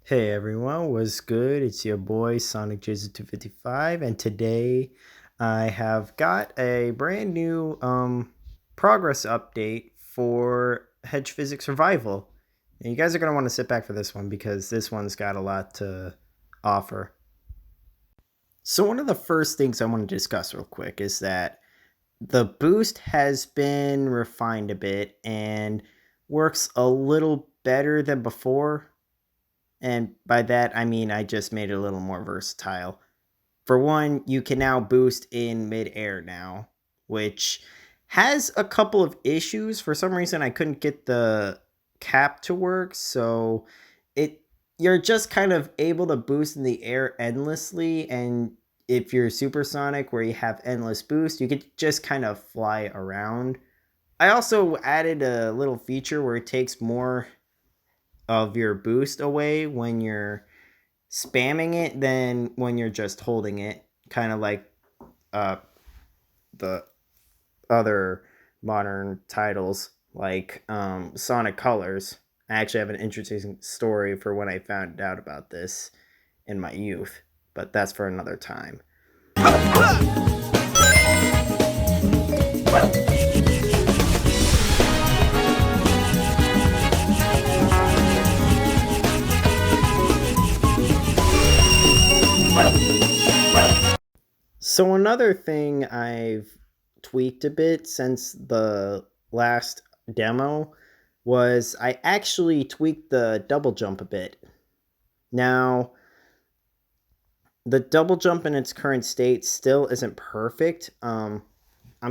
Hey everyone, what's good? It's your boy Sonic Jason 255, and today I have got a brand new progress update for Hedge Physics Survival. And you guys are gonna want to sit back for this one because this one's got a lot to offer. So one of the first things I want to discuss real quick is that the boost has been refined a bit and works a little better than before. And by that, I mean I just made it a little more versatile. For one, you can now boost in midair now, which has a couple of issues. For some reason, I couldn't get the cap to work, so it you're just kind of able to boost in the air endlessly. And if you're supersonic, where you have endless boost, you could just kind of fly around. I also added a little feature where it takes more of your boost away when you're spamming it than when you're just holding it, kind of like uh, the other modern titles like Sonic Colors. I actually have an interesting story for when I found out about this in my youth, but that's for another time. So another thing I've tweaked a bit since the last demo was I actually tweaked the double jump a bit. Now, the double jump in its current state still isn't perfect. I'm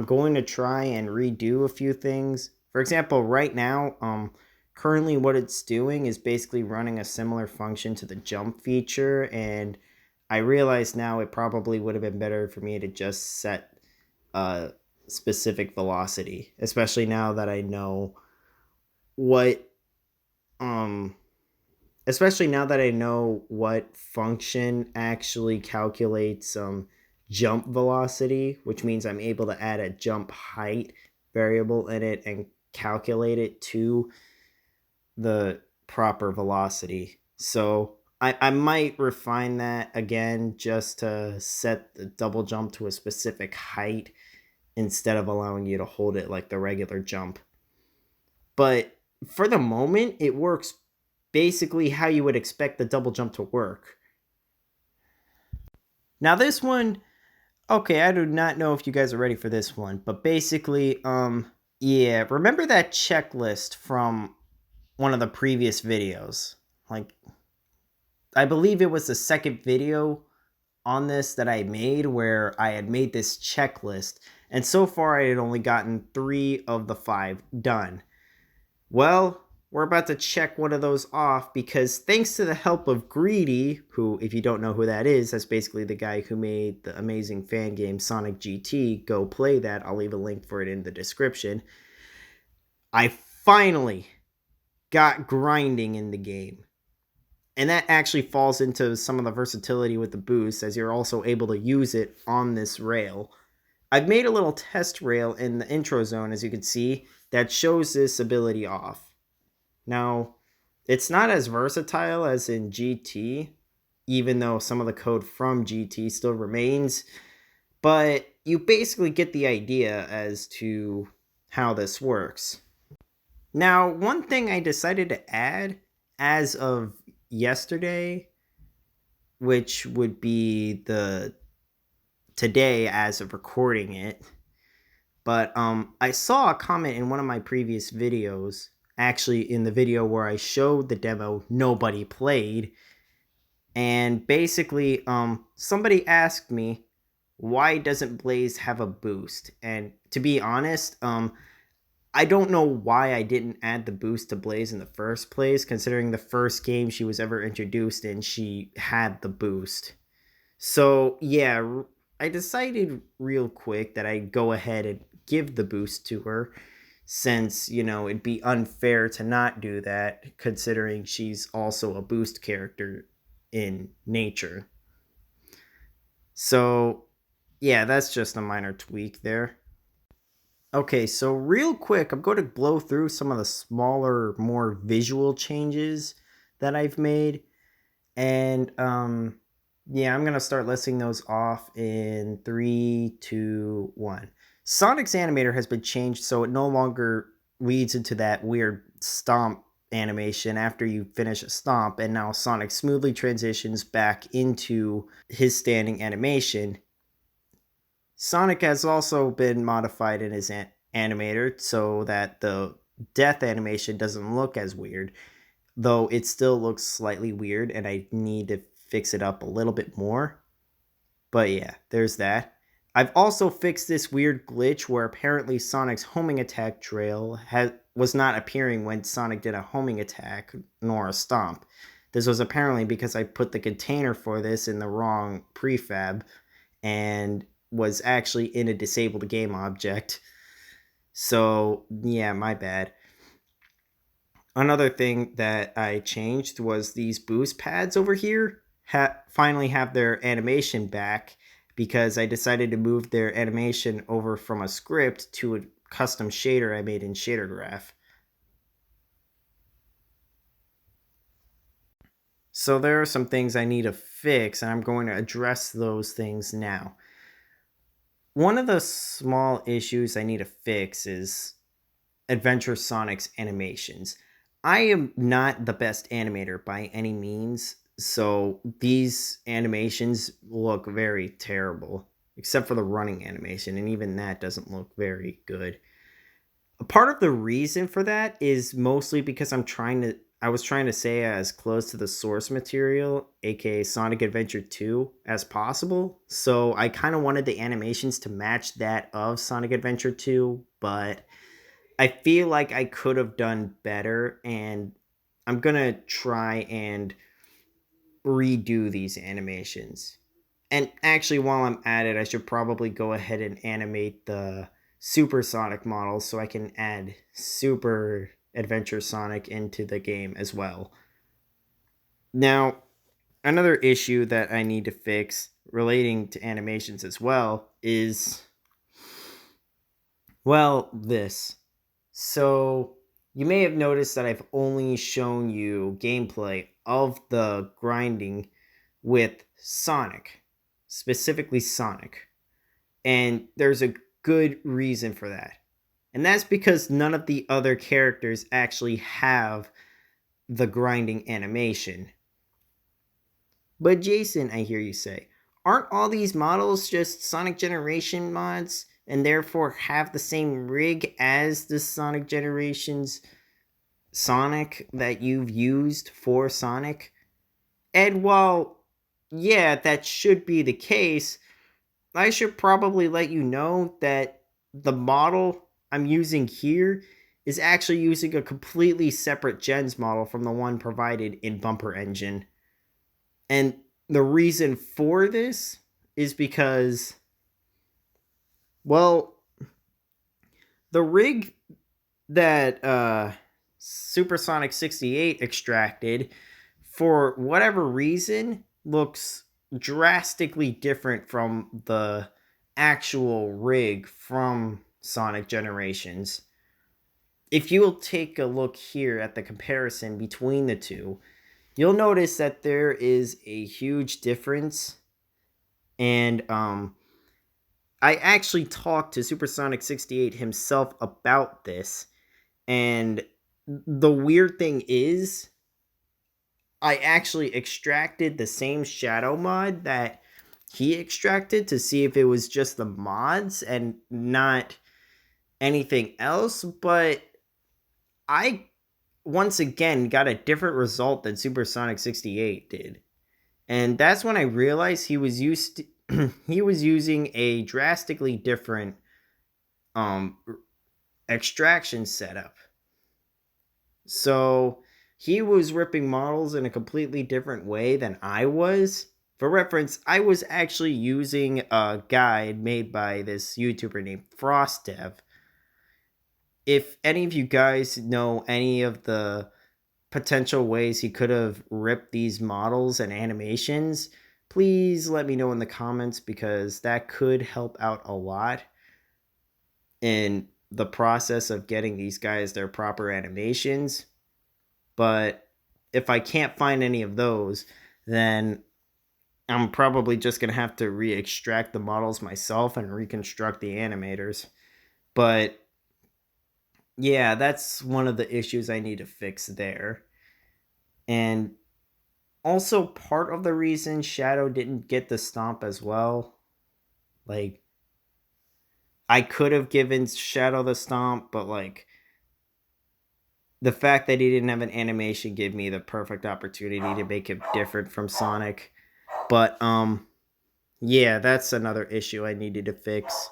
going to try and redo a few things. For example, right now, currently what it's doing is basically running a similar function to the jump feature, and I realize now it probably would have been better for me to just set a specific velocity, especially now that I know what um especially now that I know what function actually calculates jump velocity, which means I'm able to add a jump height variable in it and calculate it to the proper velocity. So I might refine that again just to set the double jump to a specific height instead of allowing you to hold it like the regular jump. But for the moment, it works basically how you would expect the double jump to work. Now this one, okay, I do not know if you guys are ready for this one, but basically, yeah, remember that checklist from one of the previous videos? Like, I believe it was the second video on this that I made where I had made this checklist, and so far I had only gotten 3 of the 5 done. Well, we're about to check one of those off because thanks to the help of Greedy, who, if you don't know who that is, that's basically the guy who made the amazing fan game Sonic GT. Go play that. I'll leave a link for it in the description. I finally got grinding in the game. And that actually falls into some of the versatility with the boost, as you're also able to use it on this rail. I've made a little test rail in the intro zone, as you can see, that shows this ability off. Now, it's not as versatile as in GT, even though some of the code from GT still remains, but you basically get the idea as to how this works. Now, one thing I decided to add as of yesterday, which would be the today as of recording it, but I saw a comment in one of my previous videos, actually in the video where I showed the demo nobody played, and basically somebody asked me why doesn't Blaze have a boost? And to be honest, I don't know why I didn't add the boost to Blaze in the first place, considering the first game she was ever introduced in, she had the boost. So, yeah, I decided real quick that I'd go ahead and give the boost to her, since, it'd be unfair to not do that, considering she's also a boost character in nature. So, yeah, that's just a minor tweak there. Okay, so real quick, I'm going to blow through some of the smaller, more visual changes that I've made. And yeah, I'm gonna start listing those off in 3, 2, 1. Sonic's animator has been changed so it no longer leads into that weird stomp animation after you finish a stomp, and now Sonic smoothly transitions back into his standing animation. Sonic has also been modified in his animator so that the death animation doesn't look as weird, though it still looks slightly weird and I need to fix it up a little bit more. But yeah, there's that. I've also fixed this weird glitch where apparently Sonic's homing attack trail was not appearing when Sonic did a homing attack nor a stomp. This was apparently because I put the container for this in the wrong prefab and was actually in a disabled game object. So, yeah, my bad. Another thing that I changed was these boost pads over here finally have their animation back because I decided to move their animation over from a script to a custom shader I made in Shader Graph. So there are some things I need to fix, and I'm going to address those things now. One of the small issues I need to fix is Adventure Sonic's animations. I am not the best animator by any means, so these animations look very terrible, except for the running animation, and even that doesn't look very good. A part of the reason for that is mostly because I was trying to stay as close to the source material, aka Sonic Adventure 2, as possible. So I kind of wanted the animations to match that of Sonic Adventure 2, but I feel like I could have done better, and I'm gonna try and redo these animations. And actually, while I'm at it, I should probably go ahead and animate the Super Sonic models so I can add Super Adventure Sonic into the game as well. Now, another issue that I need to fix relating to animations as well is, well, this. So, you may have noticed that I've only shown you gameplay of the grinding with Sonic, specifically Sonic. And there's a good reason for that. And that's because none of the other characters actually have the grinding animation. But Jason, I hear you say, aren't all these models just Sonic Generation mods and therefore have the same rig as the Sonic Generations Sonic that you've used for Sonic? And while, yeah, that should be the case, I should probably let you know that the model I'm using here is actually using a completely separate gens model from the one provided in Bumper Engine. And the reason for this is because, well, the rig that Supersonic 68 extracted, for whatever reason, looks drastically different from the actual rig from Sonic Generations. If you will take a look here at the comparison between the two, you'll notice that there is a huge difference. And I actually talked to Supersonic 68 himself about this. And the weird thing is, I actually extracted the same shadow mod that he extracted to see if it was just the mods and not anything else, but I once again got a different result than Supersonic 68 did. And that's when I realized he was using a drastically different um extraction setup. So he was ripping models in a completely different way than I was. For reference, I was actually using a guide made by this YouTuber named FrostDev. If any of you guys know any of the potential ways he could have ripped these models and animations, please let me know in the comments because that could help out a lot in the process of getting these guys their proper animations. But if I can't find any of those, then I'm probably just going to have to re-extract the models myself and reconstruct the animators. But yeah, that's one of the issues I need to fix there. And also part of the reason Shadow didn't get the stomp as well, like I could have given Shadow the stomp, but like the fact that he didn't have an animation gave me the perfect opportunity to make him different from Sonic. But yeah, that's another issue I needed to fix.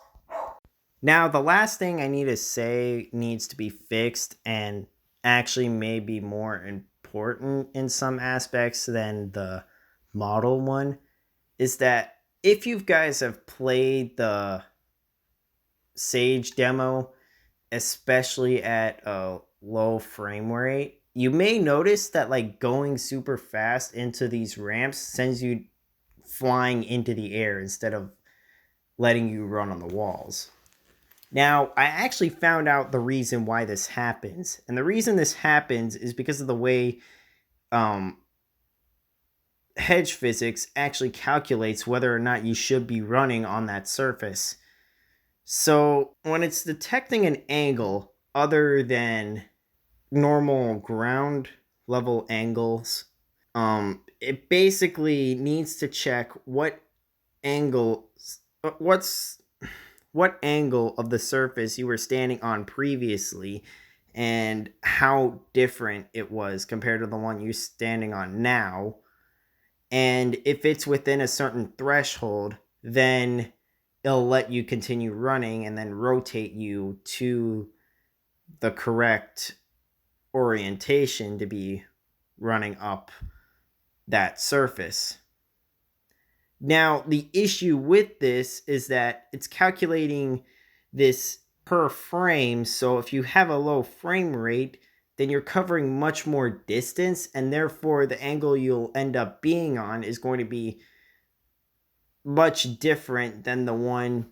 Now, the last thing I need to say needs to be fixed and actually may be more important in some aspects than the model one is that if you guys have played the Sage demo, especially at a low frame rate, you may notice that like going super fast into these ramps sends you flying into the air instead of letting you run on the walls. Now, I actually found out the reason why this happens. And the reason this happens is because of the way um, hedge physics actually calculates whether or not you should be running on that surface. So, when it's detecting an angle other than normal ground level angles, it basically needs to check angle what's what angle of the surface you were standing on previously and how different it was compared to the one you're standing on now. And if it's within a certain threshold, then it'll let you continue running and then rotate you to the correct orientation to be running up that surface. Now, the issue with this is that it's calculating this per frame. So if you have a low frame rate, then you're covering much more distance, and therefore the angle you'll end up being on is going to be much different than the one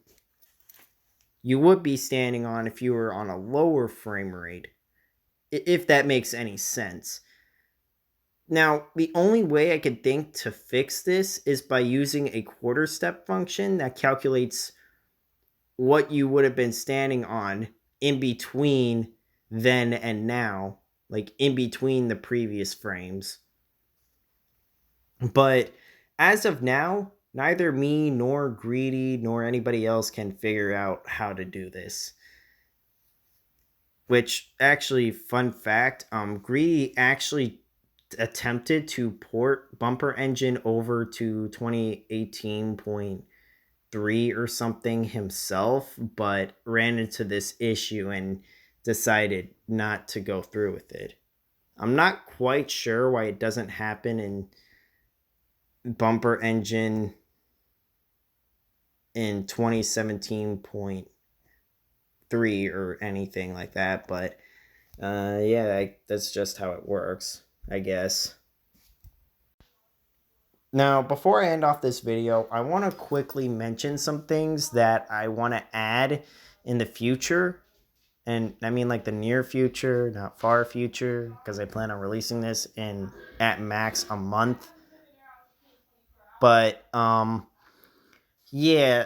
you would be standing on if you were on a lower frame rate, if that makes any sense. Now, the only way I could think to fix this is by using a quarter step function that calculates what you would have been standing on in between then and now, like in between the previous frames. But as of now, neither me nor Greedy nor anybody else can figure out how to do this. Which actually, fun fact, Greedy actually attempted to port Bumper Engine over to 2018.3 or something himself, but ran into this issue and decided not to go through with it. I'm not quite sure why it doesn't happen in Bumper Engine in 2017.3 or anything like that, but yeah, that's just how it works, I guess. Now, before I end off this video, I want to quickly mention some things that I want to add in the future. And I mean like the near future, not far future, because I plan on releasing this in at max a month. But yeah,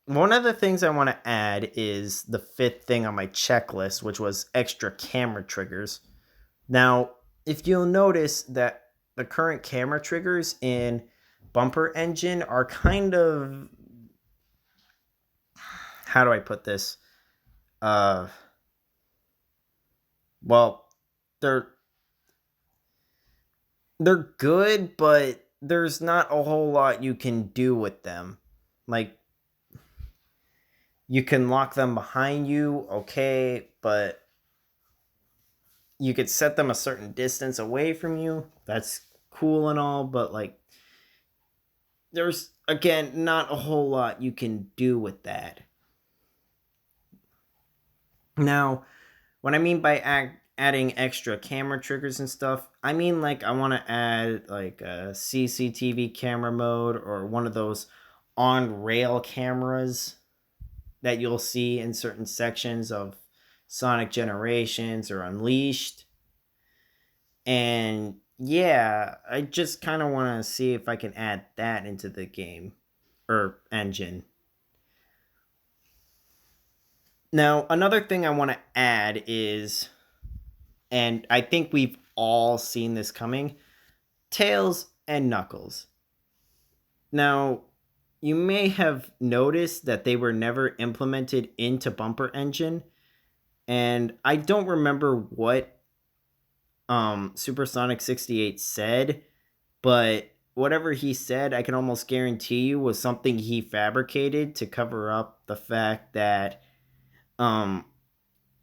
one of the things I want to add is the fifth thing on my checklist, which was extra camera triggers. Now, if you'll notice that the current camera triggers in Bumper Engine are kind of, how do I put this? Uh well, they're they're good, but there's not a whole lot you can do with them. Like you can lock them behind you, okay, but you could set them a certain distance away from you. That's cool and all, but like there's again not a whole lot you can do with that. Now, what I mean by adding extra camera triggers and stuff, I mean like I want to add like a CCTV camera mode or one of those on rail cameras that you'll see in certain sections of Sonic Generations or Unleashed. And Yeah, I just kind of want to see if I can add that into the game or engine. Now, another thing I want to add is, and I think we've all seen this coming, Tails and Knuckles. Now, you may have noticed that they were never implemented into Bumper Engine, and I don't remember what Supersonic 68 said, but whatever he said, I can almost guarantee you was something he fabricated to cover up the fact that um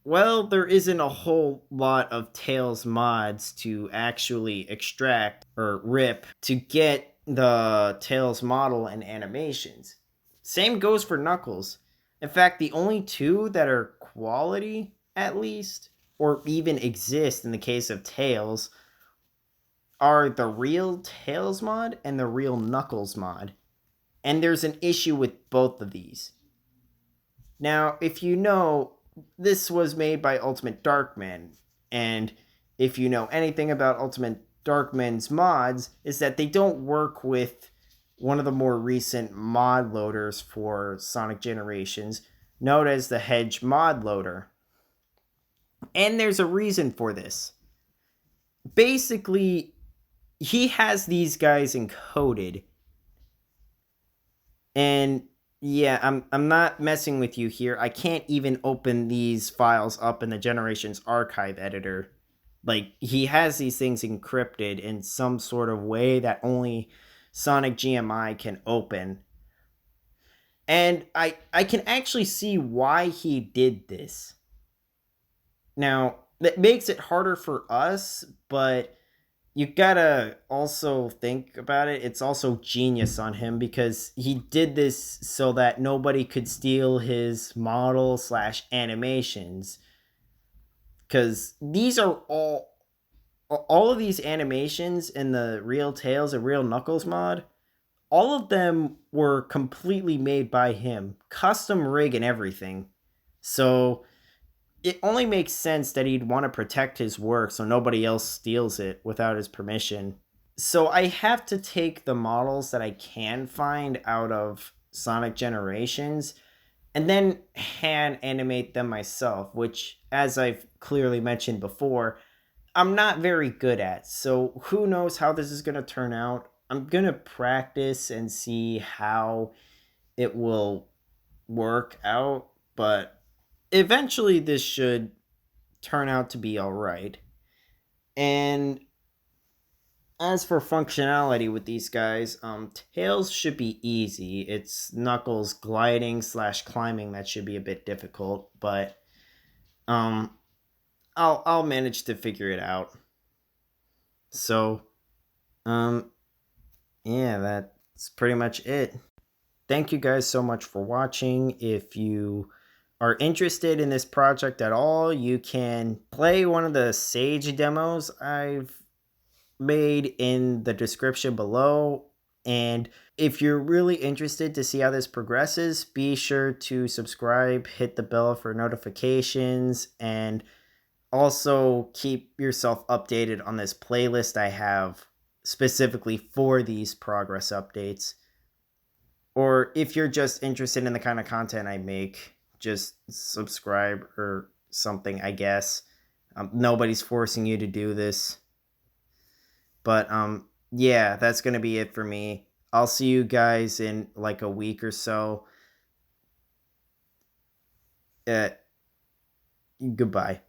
well, there isn't a whole lot of Tails mods to actually extract or rip to get the Tails model and animations. Same goes for Knuckles. In fact, the only two that are quality, at least, or even exist in the case of Tails, are the real Tails mod and the real Knuckles mod. And there's an issue with both of these. Now, if you know, this was made by Ultimate Darkman, and if you know anything about Ultimate Darkman's mods, is that they don't work with one of the more recent mod loaders for Sonic Generations, known as the Hedge mod loader. And there's a reason for this. Basically, he has these guys encoded, and yeah, I'm not messing with you here. I can't even open these files up in the Generations archive editor. Like, he has these things encrypted in some sort of way that only Sonic GMI can open. And I can actually see why he did this. Now, that makes it harder for us, but you gotta also think about it. It's also genius on him because he did this so that nobody could steal his model slash animations. Because these are all of these animations in the Real Tails and Real Knuckles mod. All of them were completely made by him, custom rig and everything. So it only makes sense that he'd want to protect his work so nobody else steals it without his permission. So I have to take the models that I can find out of Sonic Generations and then hand animate them myself, which, as I've clearly mentioned before, I'm not very good at. So who knows how this is going to turn out. I'm going to practice and see how it will work out, but eventually this should turn out to be all right. And as for functionality with these guys, Tails should be easy. It's Knuckles gliding slash climbing that should be a bit difficult, but um, I'll manage to figure it out. So, um, yeah, that's pretty much it. Thank you guys so much for watching. If you are interested in this project at all, you can play one of the Sage demos I've made in the description below. And if you're really interested to see how this progresses, be sure to subscribe, hit the bell for notifications, and also keep yourself updated on this playlist I have specifically for these progress updates. Or if you're just interested in the kind of content I make, just subscribe or something, I guess. Nobody's forcing you to do this. But yeah, that's going to be it for me. I'll see you guys in like a week or so. Uh, Goodbye.